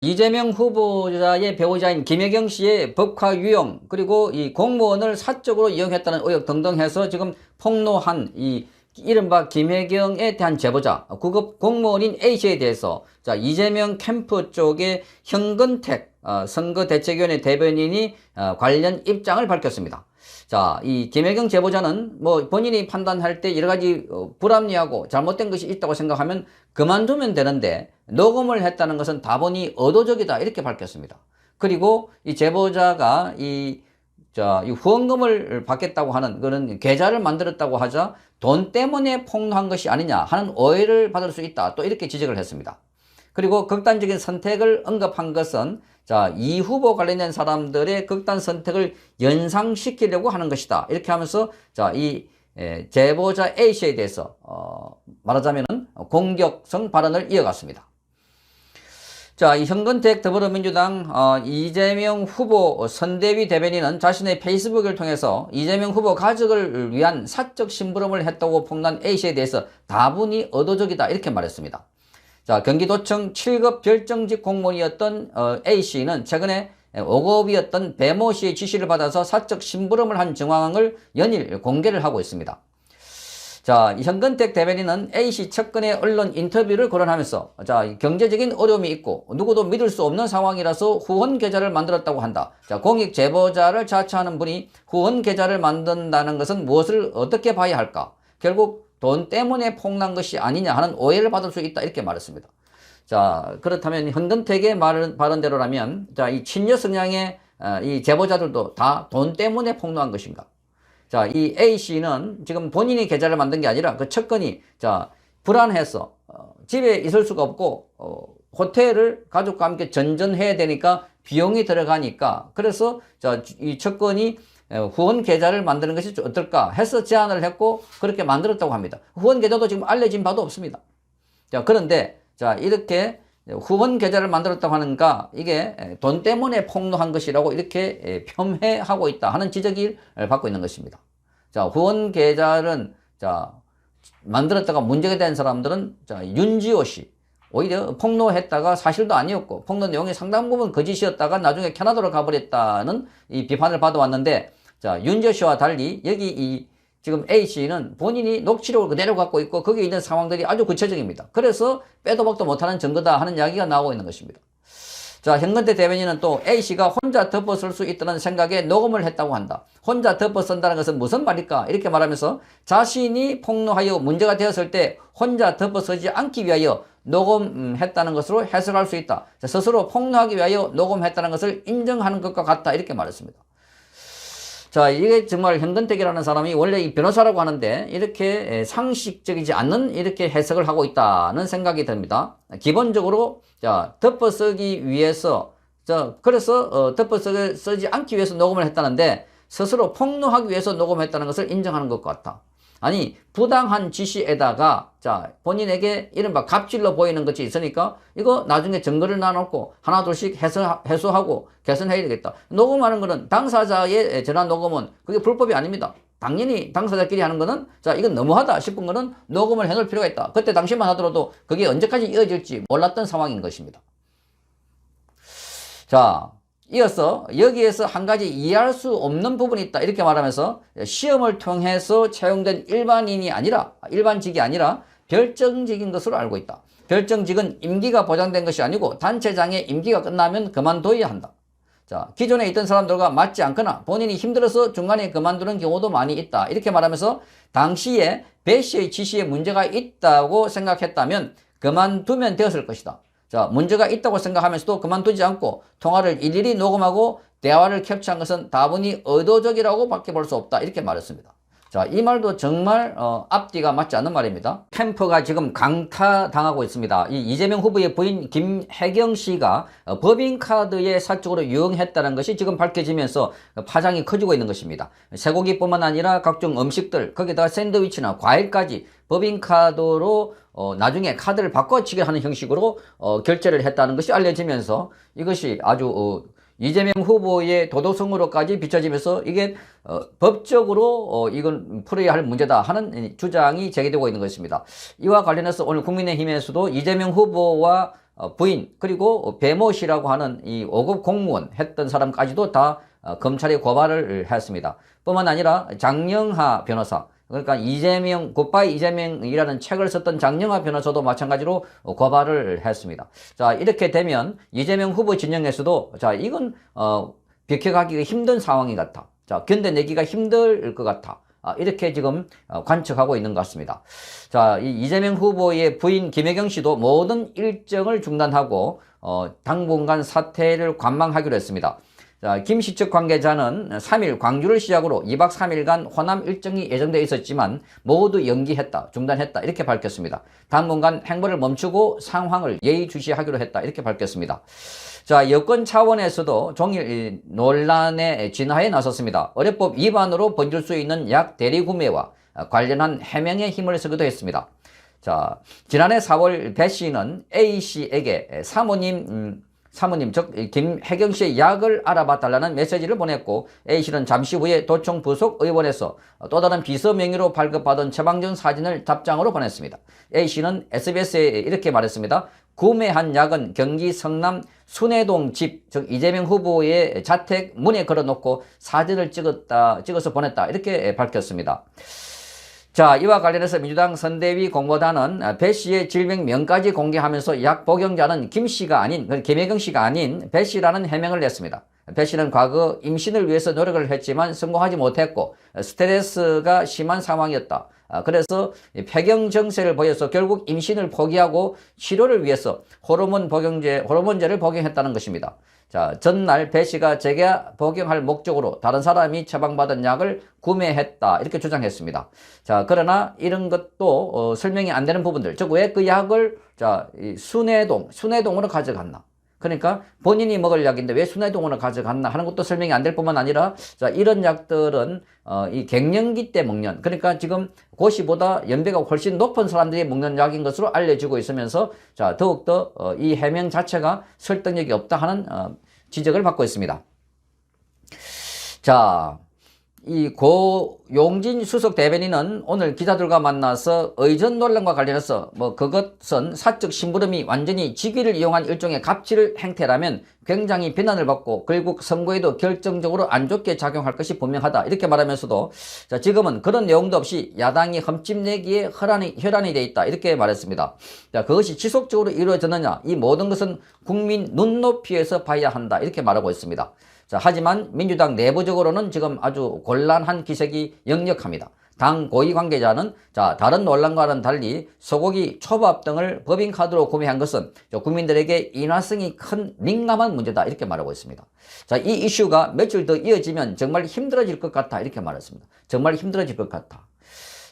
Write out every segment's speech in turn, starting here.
이재명 후보자의 배우자인 김혜경 씨의 법화 유용, 그리고 이 공무원을 사적으로 이용했다는 의혹 등등 해서 지금 폭로한 이 이른바 김혜경에 대한 제보자, 구급 공무원인 A씨에 대해서 자, 이재명 캠프 쪽의 현근택 선거대책위원회 대변인이 관련 입장을 밝혔습니다. 자, 이 김혜경 제보자는 뭐 본인이 판단할 때 여러 가지 불합리하고 잘못된 것이 있다고 생각하면 그만두면 되는데 녹음을 했다는 것은 다분히 의도적이다 이렇게 밝혔습니다. 그리고 이 제보자가 이 후원금을 받겠다고 하는 그런 계좌를 만들었다고 하자 돈 때문에 폭로한 것이 아니냐 하는 오해를 받을 수 있다 또 이렇게 지적을 했습니다. 그리고 극단적인 선택을 언급한 것은 이 후보 관련된 사람들의 극단 선택을 연상시키려고 하는 것이다. 이렇게 하면서 이 제보자 A씨에 대해서 말하자면 공격성 발언을 이어갔습니다. 자, 이 현근택 더불어민주당 이재명 후보 선대위 대변인은 자신의 페이스북을 통해서 이재명 후보 가족을 위한 사적 심부름을 했다고 폭로한 A씨에 대해서 다분히 의도적이다 이렇게 말했습니다. 자, 경기도청 7급 별정직 공무원이었던 A씨는 최근에 5급이었던 배모 씨의 지시를 받아서 사적 심부름을 한 정황을 연일 공개를 하고 있습니다. 자, 현근택 대변인은 A씨 측근의 언론 인터뷰를 거론하면서 경제적인 어려움이 있고 누구도 믿을 수 없는 상황이라서 후원 계좌를 만들었다고 한다. 자, 공익 제보자를 자처하는 분이 후원 계좌를 만든다는 것은 무엇을 어떻게 봐야 할까? 결국 돈 때문에 폭로한 것이 아니냐 하는 오해를 받을 수 있다 이렇게 말했습니다. 자, 그렇다면 현근택의 발언대로라면 이 친여 성향의 이 제보자들도 다 돈 때문에 폭로한 것인가? 자, 이 A씨는 지금 본인이 계좌를 만든 게 아니라 그 측근이 불안해서 집에 있을 수가 없고 호텔을 가족과 함께 전전해야 되니까 비용이 들어가니까 그래서 이 측근이 후원 계좌를 만드는 것이 어떨까 해서 제안을 했고 그렇게 만들었다고 합니다. 후원 계좌도 지금 알려진 바도 없습니다. 자, 그런데 이렇게 후원 계좌를 만들었다고 하는가 이게 돈 때문에 폭로한 것이라고 이렇게 폄훼하고 있다 하는 지적을 받고 있는 것입니다. 자, 후원 계좌는 만들었다가 문제가 된 사람들은 윤지호 씨 오히려 폭로했다가 사실도 아니었고 폭로 내용이 상당 부분 거짓이었다가 나중에 캐나다로 가버렸다는 이 비판을 받아왔는데 윤지호 씨와 달리 여기 지금 A씨는 본인이 녹취록을 그대로 갖고 있고 거기에 있는 상황들이 아주 구체적입니다. 그래서 빼도 박도 못하는 증거다 하는 이야기가 나오고 있는 것입니다. 자, 현근택 대변인은 또 A씨가 혼자 덮어쓸 수 있다는 생각에 녹음을 했다고 한다. 혼자 덮어쓴다는 것은 무슨 말일까? 이렇게 말하면서 자신이 폭로하여 문제가 되었을 때 혼자 덮어쓰지 않기 위하여 녹음했다는 것으로 해석할 수 있다. 스스로 폭로하기 위하여 녹음했다는 것을 인정하는 것과 같다. 이렇게 말했습니다. 자, 이게 정말 현근택이라는 사람이 원래 이 변호사라고 하는데 이렇게 상식적이지 않는 이렇게 해석을 하고 있다는 생각이 듭니다. 기본적으로 덮어쓰기 위해서 그래서 덮어쓰지 않기 위해서 녹음을 했다는데 스스로 폭로하기 위해서 녹음했다는 것을 인정하는 것 같다. 아니, 부당한 지시에다가 본인에게 이른바 갑질로 보이는 것이 있으니까 이거 나중에 증거를 놔놓고 하나둘씩 해소하고 개선해야 되겠다. 녹음하는 거는 당사자의 전화 녹음은 그게 불법이 아닙니다. 당연히 당사자끼리 하는 거는 이건 너무하다 싶은 거는 녹음을 해놓을 필요가 있다. 그때 당시만 하더라도 그게 언제까지 이어질지 몰랐던 상황인 것입니다. 자, 이어서 여기에서 한 가지 이해할 수 없는 부분이 있다 이렇게 말하면서 시험을 통해서 채용된 일반직이 아니라 별정직인 것으로 알고 있다. 별정직은 임기가 보장된 것이 아니고 단체장의 임기가 끝나면 그만둬야 한다. 자, 기존에 있던 사람들과 맞지 않거나 본인이 힘들어서 중간에 그만두는 경우도 많이 있다 이렇게 말하면서 당시에 배 씨의 지시에 문제가 있다고 생각했다면 그만두면 되었을 것이다. 자, 문제가 있다고 생각하면서도 그만두지 않고 통화를 일일이 녹음하고 대화를 캡처한 것은 다분히 의도적이라고 밖에 볼 수 없다 이렇게 말했습니다. 자, 이 말도 정말 앞뒤가 맞지 않는 말입니다. 캠프가 지금 강타당하고 있습니다. 이 이재명 후보의 부인 김혜경 씨가 법인카드에 사적으로 유용했다는 것이 지금 밝혀지면서 파장이 커지고 있는 것입니다. 쇠고기뿐만 아니라 각종 음식들 거기다가 샌드위치나 과일까지 법인카드로 나중에 카드를 바꿔치기 하는 형식으로 결제를 했다는 것이 알려지면서 이것이 아주 이재명 후보의 도덕성으로까지 비춰지면서 이게 법적으로 이건 풀어야 할 문제다 하는 주장이 제기되고 있는 것입니다. 이와 관련해서 오늘 국민의힘에서도 이재명 후보와 부인 그리고 배모 씨라고 하는 이 5급 공무원 했던 사람까지도 다 검찰에 고발을 했습니다. 뿐만 아니라 장영하 변호사, 그러니까 이재명, 굿바이 이재명이라는 책을 썼던 장영하 변호사도 마찬가지로 고발을 했습니다. 자, 이렇게 되면 이재명 후보 진영에서도 자, 이건 비켜가기가 힘든 상황이 같아. 자, 견뎌내기가 힘들 것 같아. 이렇게 지금 관측하고 있는 것 같습니다. 자, 이 이재명 후보의 부인 김혜경 씨도 모든 일정을 중단하고 당분간 사퇴를 관망하기로 했습니다. 자, 김 씨 측 관계자는 3일 광주를 시작으로 2박 3일간 호남 일정이 예정되어 있었지만 모두 연기했다, 중단했다 이렇게 밝혔습니다. 당분간 행보를 멈추고 상황을 예의주시하기로 했다 이렇게 밝혔습니다. 자, 여권 차원에서도 종일 논란의 진화에 나섰습니다. 의료법 위반으로 번질 수 있는 약 대리 구매와 관련한 해명에 힘을 쓰기도 했습니다. 자, 지난해 4월 배 씨는 A 씨에게 사모님 즉 김혜경 씨의 약을 알아봐 달라는 메시지를 보냈고 A 씨는 잠시 후에 도청 부속 의원에서 또 다른 비서 명의로 발급받은 처방전 사진을 답장으로 보냈습니다. A 씨는 SBS에 이렇게 말했습니다. 구매한 약은 경기 성남 순회동 집, 즉 이재명 후보의 자택 문에 걸어놓고 사진을 찍어서 보냈다 이렇게 밝혔습니다. 자, 이와 관련해서 민주당 선대위 공보단은 배 씨의 질병명까지 공개하면서 약 복용자는 김 씨가 아닌, 김혜경 씨가 아닌 배 씨라는 해명을 냈습니다. 배 씨는 과거 임신을 위해서 노력을 했지만 성공하지 못했고 스트레스가 심한 상황이었다. 그래서 폐경 증세를 보여서 결국 임신을 포기하고 치료를 위해서 호르몬제를 복용했다는 것입니다. 자, 전날 배 씨가 제가 복용할 목적으로 다른 사람이 처방받은 약을 구매했다 이렇게 주장했습니다. 자, 그러나 이런 것도 설명이 안 되는 부분들, 즉 왜 그 약을 순회동으로 가져갔나? 그러니까 본인이 먹을 약인데 왜 순회동으로 가져갔나 하는 것도 설명이 안 될 뿐만 아니라 자, 이런 약들은 이 갱년기 때 먹는, 그러니까 지금 고시보다 연배가 훨씬 높은 사람들이 먹는 약인 것으로 알려지고 있으면서 자, 더욱더 이 해명 자체가 설득력이 없다 하는 지적을 받고 있습니다. 자, 이 고용진 수석 대변인은 오늘 기자들과 만나서 의전 논란과 관련해서 그것은 사적 심부름이 완전히 직위를 이용한 일종의 갑질 행태라면 굉장히 비난을 받고 결국 선거에도 결정적으로 안 좋게 작용할 것이 분명하다 이렇게 말하면서도 자, 지금은 그런 내용도 없이 야당이 흠집내기에 혈안이 돼 있다 이렇게 말했습니다. 자, 그것이 지속적으로 이루어졌느냐, 이 모든 것은 국민 눈높이에서 봐야 한다 이렇게 말하고 있습니다. 자, 하지만 민주당 내부적으로는 지금 아주 곤란한 기색이 역력합니다. 당 고위 관계자는 자, 다른 논란과는 달리 소고기, 초밥 등을 법인카드로 구매한 것은 국민들에게 인화성이 큰 민감한 문제다 이렇게 말하고 있습니다. 자, 이 이슈가 며칠 더 이어지면 정말 힘들어질 것 같다 이렇게 말했습니다. 정말 힘들어질 것 같다.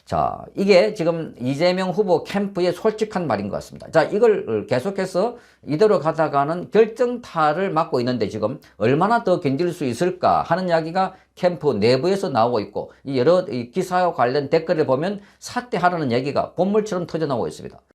자, 이게 지금 이재명 후보 캠프의 솔직한 말인 것 같습니다. 자, 이걸 계속해서 이대로 가다가는 결정타를 맞고 있는데 지금 얼마나 더 견딜 수 있을까 하는 이야기가 캠프 내부에서 나오고 있고 이 여러 기사와 관련 댓글을 보면 사퇴하라는 얘기가 본물처럼 터져나오고 있습니다.